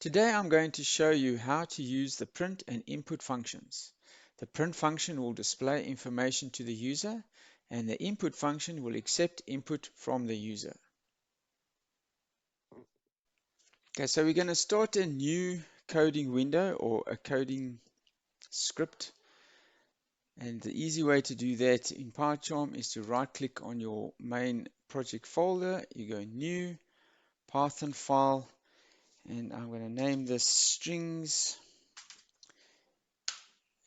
Today I'm going to show you how to use the print and input functions. The print function will display information to the user, and the input function will accept input from the user. Okay, so we're going to start a new coding window or a coding script. And the easy way to do that in PyCharm is to right-click on your main project folder. You go New, Python file, and I'm going to name this strings.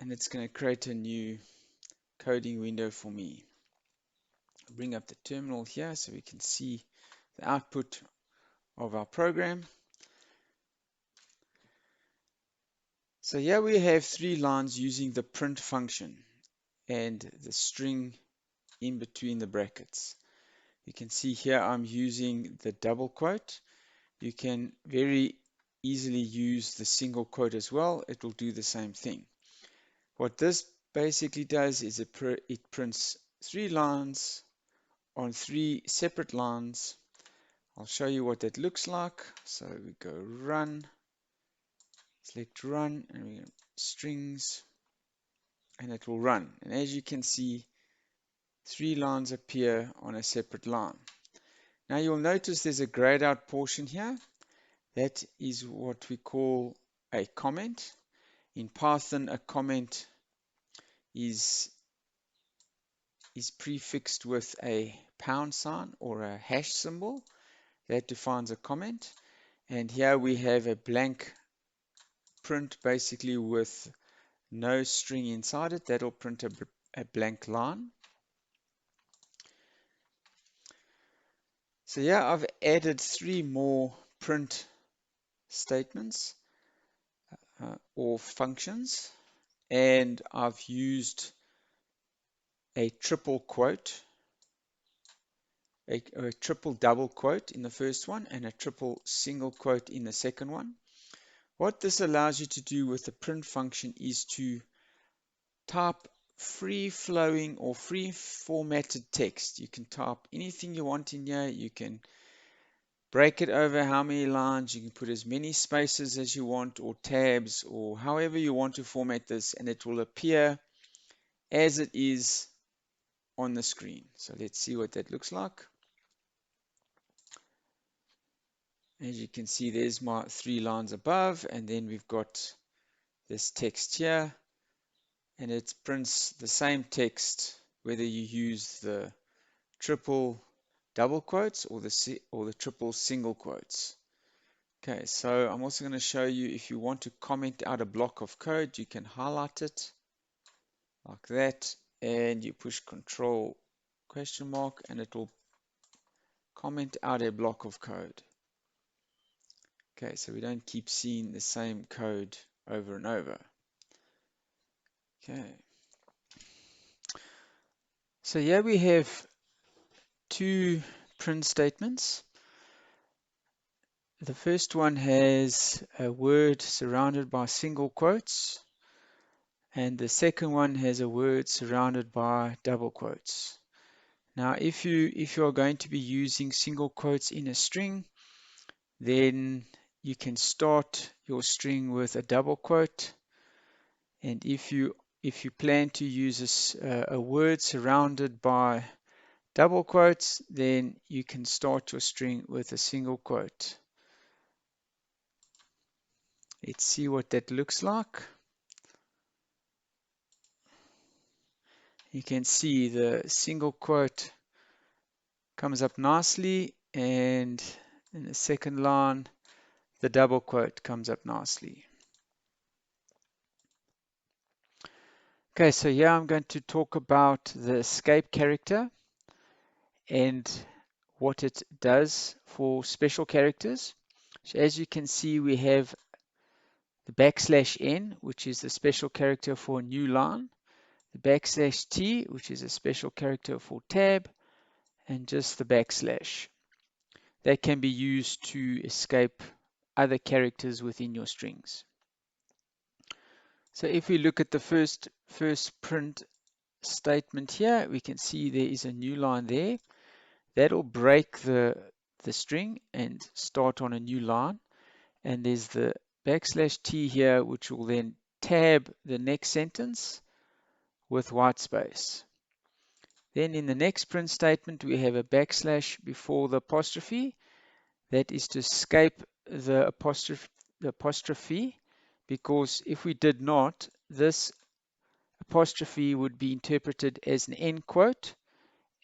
And it's going to create a new coding window for me. I'll bring up the terminal here so we can see the output of our program. So here we have 3 lines using the print function and the string in between the brackets. You can see here I'm using the double quote. You can very easily use the single quote as well. It will do the same thing. What this basically does is it prints 3 lines on 3 separate lines. I'll show you what that looks like. So we go run, select run, and we go strings, and it will run. And as you can see, 3 lines appear on a separate line. Now you'll notice there's a grayed out portion here. That is what we call a comment. In Python, a comment is prefixed with a pound sign or a hash symbol. That defines a comment. And here we have a blank print basically with no string inside it. That'll print a blank line. So yeah, I've added 3 more print statements or functions, and I've used a triple quote, a triple double quote in the first one and a triple single quote in the second one. What this allows you to do with the print function is to type free-flowing or free-formatted text. You can type anything you want in here. You can break it over how many lines. You can put as many spaces as you want, or tabs, or however you want to format this, and it will appear as it is on the screen. So let's see what that looks like. As you can see, there's my 3 lines above, and then we've got this text here, and it prints the same text whether you use the triple double quotes or the triple single quotes. Okay, so I'm also going to show you, if you want to comment out a block of code, you can highlight it like that, and you push Control ? And it will comment out a block of code. Okay, so we don't keep seeing the same code over and over. Okay. So here we have 2 print statements. The first one has a word surrounded by single quotes, and the second one has a word surrounded by double quotes. Now, if you are going to be using single quotes in a string, then you can start your string with a double quote, and if you plan to use a word surrounded by double quotes, then you can start your string with a single quote. Let's see what that looks like. You can see the single quote comes up nicely, and in the second line, the double quote comes up nicely. Okay, so here I'm going to talk about the escape character and what it does for special characters. So as you can see, we have the \n, which is the special character for a new line, the \t, which is a special character for tab, and just the \. That can be used to escape other characters within your strings. So if we look at the first print statement here, we can see there is a new line there. That'll break the string and start on a new line. And there's the \t here, which will then tab the next sentence with white space. Then in the next print statement, we have a \ before the apostrophe. That is to escape the apostrophe, because if we did not, this apostrophe would be interpreted as an end quote,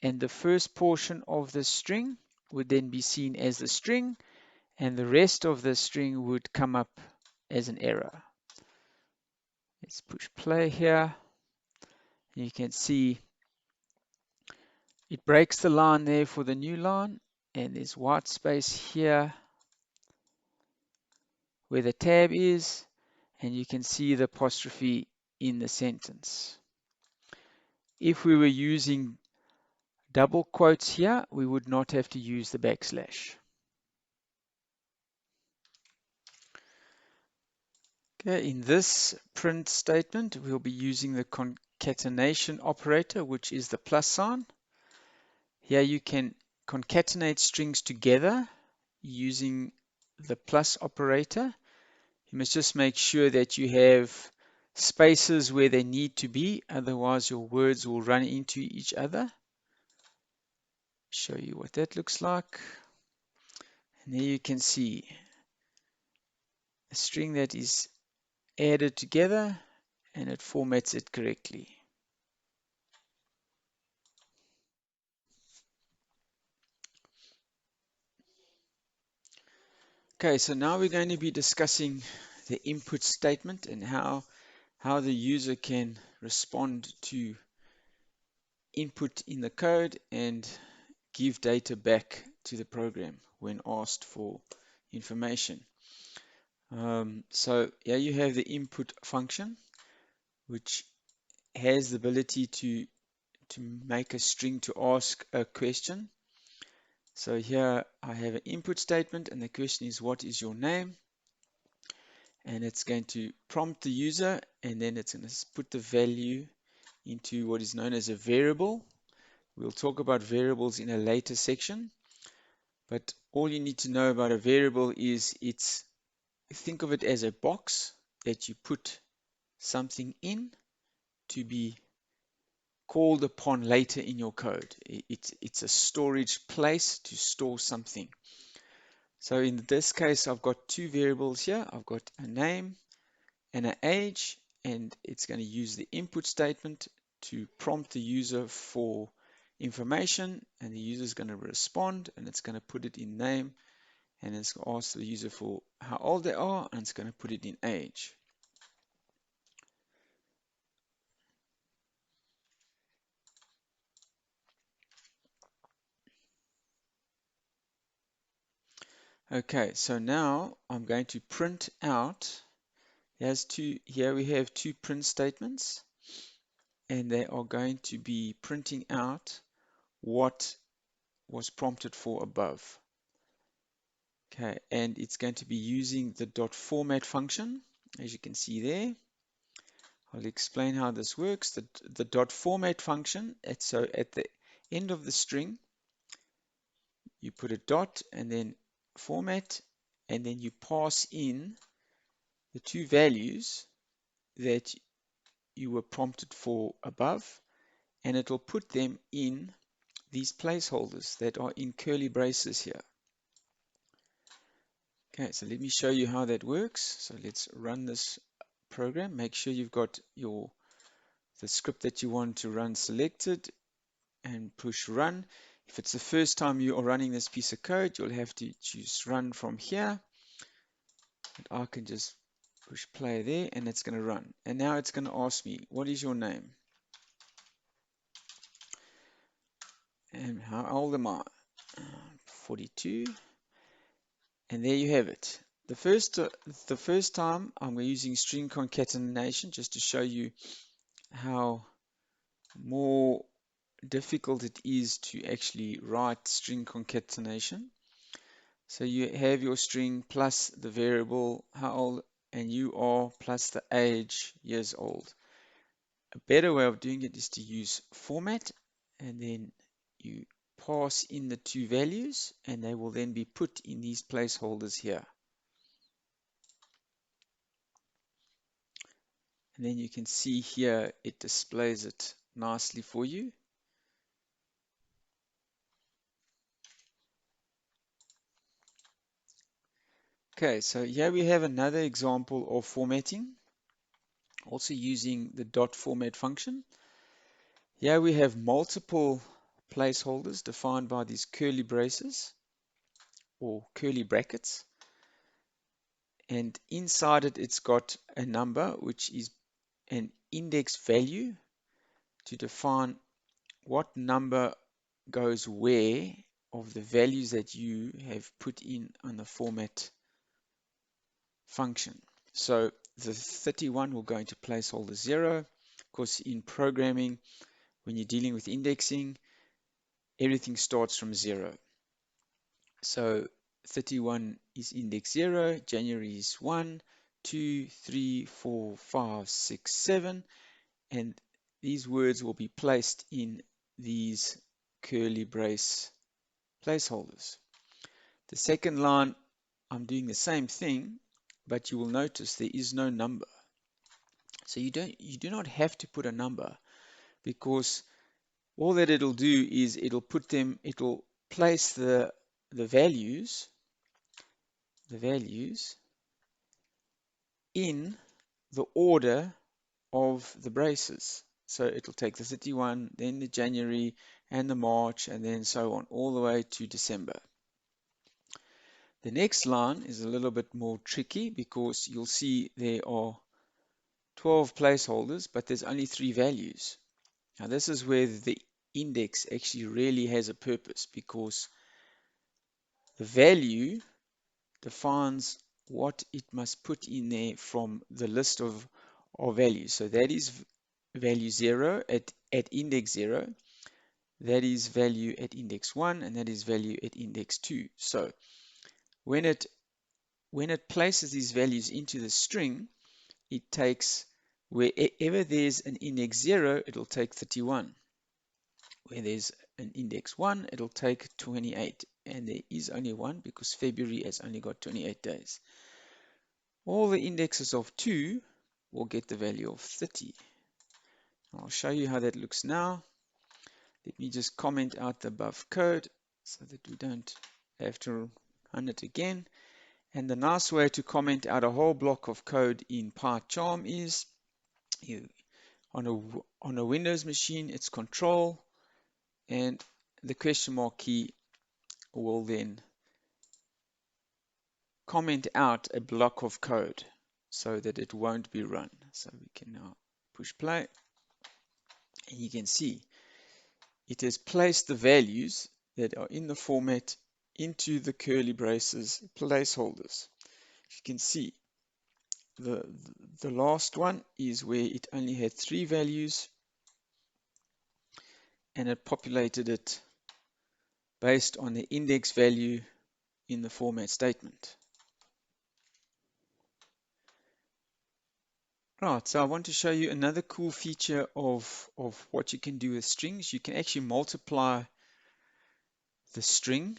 and the first portion of the string would then be seen as the string, and the rest of the string would come up as an error. Let's push play here. You can see it breaks the line there for the new line, and there's white space here where the tab is, and you can see the apostrophe in the sentence. If we were using double quotes here, we would not have to use the \. Okay, in this print statement, we'll be using the concatenation operator, which is the plus sign. Here you can concatenate strings together using the plus operator. You must just make sure that you have spaces where they need to be, otherwise your words will run into each other. Show you what that looks like. And there you can see a string that is added together and it formats it correctly. Okay, so now we're going to be discussing the input statement and how the user can respond to input in the code and give data back to the program when asked for information. So here you have the input function, which has the ability to make a string to ask a question. So here I have an input statement, and the question is, what is your name? And it's going to prompt the user, and then it's going to put the value into what is known as a variable. We'll talk about variables in a later section, but all you need to know about a variable is think of it as a box that you put something in to be called upon later in your code. It's a storage place to store something. So in this case, I've got two variables here. I've got a name and an age, and it's going to use the input statement to prompt the user for information, and the user is going to respond, and it's going to put it in name, and it's going to ask the user for how old they are, and it's going to put it in age. Okay, so now I'm going to print out. Here we have two print statements, and they are going to be printing out what was prompted for above. Okay, and it's going to be using the .format function, as you can see there. I'll explain how this works. The .format function, so at the end of the string, you put a dot and then format, and then you pass in the two values that you were prompted for above, and it will put them in these placeholders that are in curly braces here. Okay, so let me show you how that works. So let's run this program. Make sure you've got the script that you want to run selected and push run. If it's the first time you are running this piece of code, you'll have to choose run from here. And I can just push play there, and it's going to run. And now it's going to ask me, what is your name? And how old am I? 42. And there you have it. The first time I'm using string concatenation just to show you how more difficult it is to actually write string concatenation. So you have your string plus the variable how old and you are plus the age years old. A better way of doing it is to use format, and then you pass in the two values, and they will then be put in these placeholders here. And then you can see here it displays it nicely for you. Okay, so here we have another example of formatting, also using the dot format function. Here we have multiple placeholders defined by these curly braces or curly brackets. And inside it, it's got a number, which is an index value to define what number goes where of the values that you have put in on the format function. So the 31 will go into placeholder 0. Of course, in programming, when you're dealing with indexing, everything starts from 0. So 31 is index 0, January is 1, 2, 3, 4, 5, 6, 7, and these words will be placed in these curly brace placeholders. The second line, I'm doing the same thing, but you will notice there is no number. So you do not have to put a number, because all that it'll do is it'll place the values in the order of the braces. So it'll take the 31, then the January and the March, and then so on, all the way to December. The next line is a little bit more tricky, because you'll see there are 12 placeholders, but there's only 3 values. Now this is where the index actually really has a purpose, because the value defines what it must put in there from the list of values. So that is value 0 at index 0, that is value at index 1, and that is value at index 2. So when it places these values into the string, it takes, wherever there's an index 0, it'll take 31. Where there's an index 1, it'll take 28. And there is only one, because February has only got 28 days. All the indexes of 2 will get the value of 30. I'll show you how that looks now. Let me just comment out the above code so that we don't have to run it again. And the nice way to comment out a whole block of code in PyCharm is on a Windows machine, it's Control, and the question mark key will then comment out a block of code so that it won't be run. So we can now push play, and you can see it has placed the values that are in the format into the curly braces placeholders. You can see the last one is where it only had 3 values, and it populated it based on the index value in the format statement. Right, so I want to show you another cool feature of what you can do with strings. You can actually multiply the string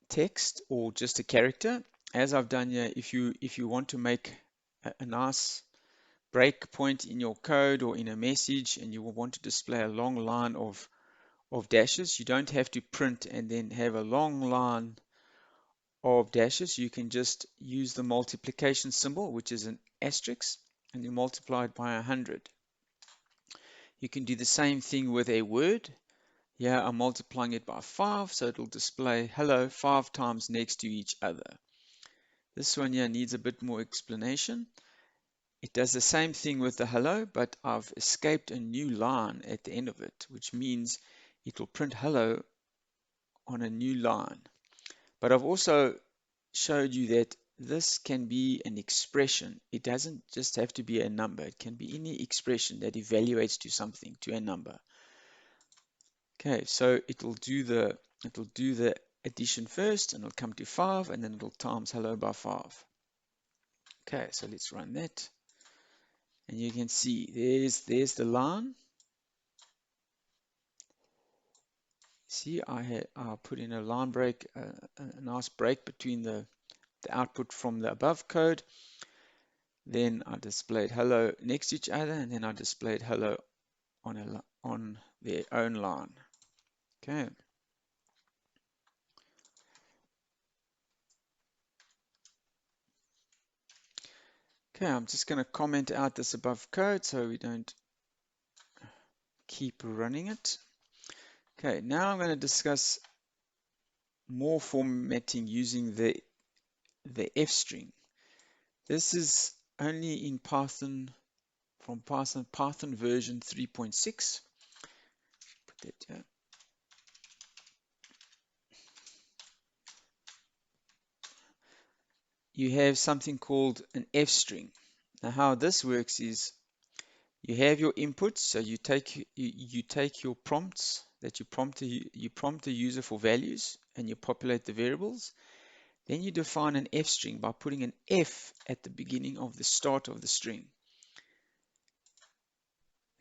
text or just a character. As I've done here, if you want to make a nice break point in your code or in a message, and you will want to display a long line of dashes, you don't have to print and then have a long line of dashes. You can just use the multiplication symbol, which is an asterisk, and you multiply it by 100. You can do the same thing with a word. Here I'm multiplying it by 5, so it'll display hello 5 times next to each other. This one here needs a bit more explanation. It does the same thing with the hello, but I've escaped a new line at the end of it, which means it will print hello on a new line. But I've also showed you that this can be an expression. It doesn't just have to be a number. It can be any expression that evaluates to something, to a number. Okay, so it'll do the addition first, and it'll come to 5, and then it'll times hello by 5. Okay, so let's run that, and you can see there's the line. See, I put in a line break, a nice break between the output from the above code. Then I displayed hello next to each other, and then I displayed hello on their own line. Okay. Okay, I'm just going to comment out this above code so we don't keep running it. Okay, now I'm going to discuss more formatting using the F string. This is only in Python, from Python version 3.6. Put that here. You have something called an F string. Now how this works is you have your inputs, so you take your prompts that you prompt the user for values, and you populate the variables. Then you define an F string by putting an F at the beginning of the start of the string.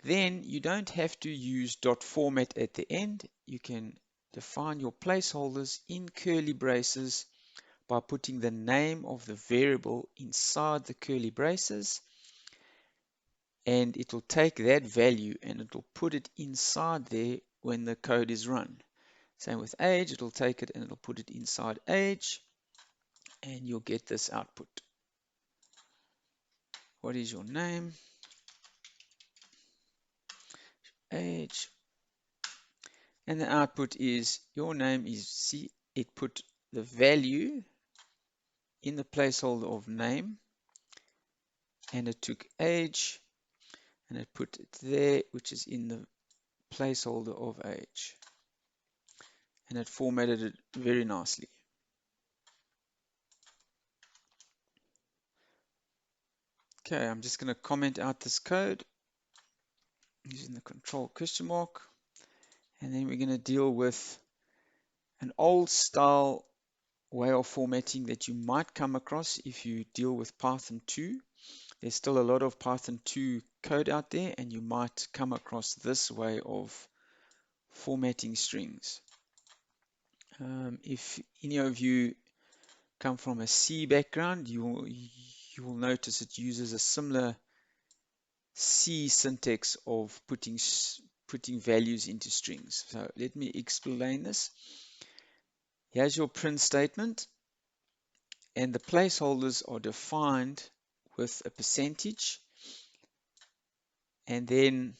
Then you don't have to use .format at the end. You can define your placeholders in curly braces by putting the name of the variable inside the curly braces, and it will take that value and it will put it inside there when the code is run. Same with age, it will take it and it will put it inside age, and you'll get this output. What is your name? Age. And the output is your name is, see, it put the value in the placeholder of name, and it took age and it put it there, which is in the placeholder of age, and it formatted it very nicely. Okay, I'm just going to comment out this code using the control question mark, and then we're going to deal with an old style way of formatting that you might come across if you deal with Python 2. There's still a lot of Python 2 code out there, and you might come across this way of formatting strings. If any of you come from a C background, you will notice it uses a similar C syntax of putting values into strings. So let me explain this. Here's your print statement, and the placeholders are defined with a percentage and then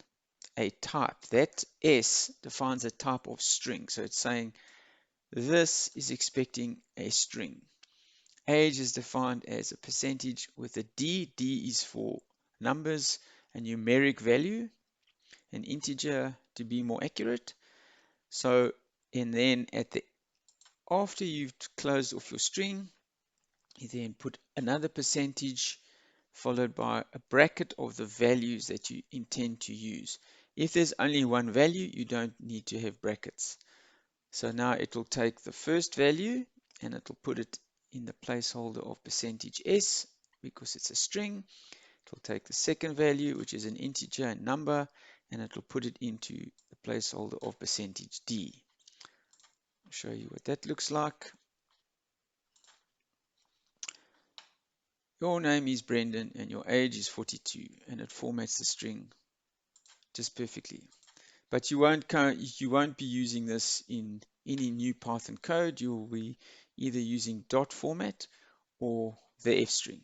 a type. That S defines a type of string. So it's saying this is expecting a string. Age is defined as a percentage with a D. D is for numbers, a numeric value, an integer to be more accurate. So, and then after you've closed off your string, you then put another percentage followed by a bracket of the values that you intend to use. If there's only one value, you don't need to have brackets. So now it will take the first value and it will put it in the placeholder of percentage S because it's a string. It will take the second value, which is an integer and number, and it will put it into the placeholder of percentage D. I'll show you what that looks like. Your name is Brendan and your age is 42, and it formats the string just perfectly. But you won't be using this in any new Python code. You'll be either using .format or the F string.